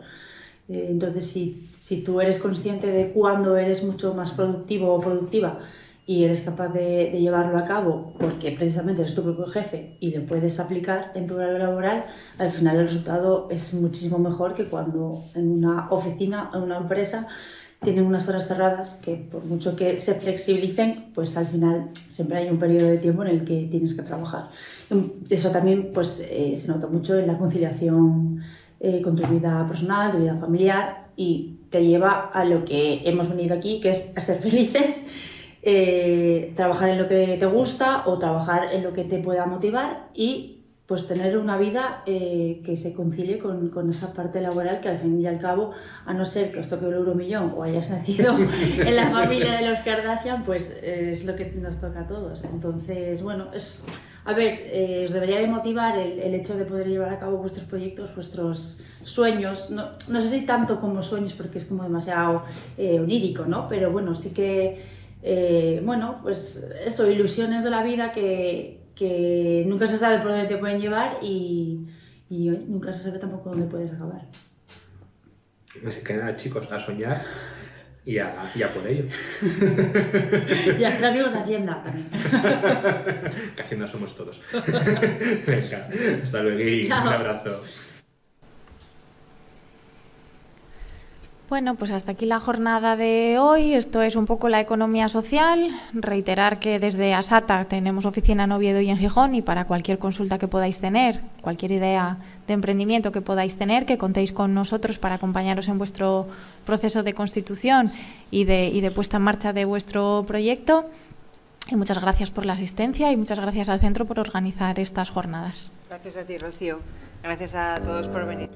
Entonces, si tú eres consciente de cuándo eres mucho más productivo o productiva y eres capaz de llevarlo a cabo porque precisamente eres tu propio jefe y lo puedes aplicar en tu horario laboral, al final el resultado es muchísimo mejor que cuando en una oficina o en una empresa tienen unas horas cerradas que por mucho que se flexibilicen, pues al final siempre hay un periodo de tiempo en el que tienes que trabajar. Eso también pues, se nota mucho en la conciliación con tu vida personal, tu vida familiar, y te lleva a lo que hemos venido aquí, que es a ser felices, trabajar en lo que te gusta o trabajar en lo que te pueda motivar y pues tener una vida que se concilie con esa parte laboral que al fin y al cabo, a no ser que os toque el euromillón o hayas nacido en la familia de los Kardashian, pues es lo que nos toca a todos. Entonces, bueno, a ver, os debería de motivar el hecho de poder llevar a cabo vuestros proyectos, vuestros sueños, no sé si tanto como sueños porque es como demasiado onírico, ¿no? Pero bueno, sí que, bueno, pues eso, ilusiones de la vida que nunca se sabe por dónde te pueden llevar y nunca se sabe tampoco dónde puedes acabar. Así que nada, chicos, a soñar y a por ello. Y a ser amigos de Hacienda también. Que Hacienda somos todos. Venga, hasta luego y Chao. un abrazo. Bueno, pues hasta aquí la jornada de hoy. Esto es un poco la economía social. Reiterar que desde ASATA tenemos oficina en Oviedo y en Gijón, y para cualquier consulta que podáis tener, cualquier idea de emprendimiento que podáis tener, que contéis con nosotros para acompañaros en vuestro proceso de constitución y de puesta en marcha de vuestro proyecto. Y muchas gracias por la asistencia y muchas gracias al centro por organizar estas jornadas. Gracias a ti, Rocío. Gracias a todos por venir.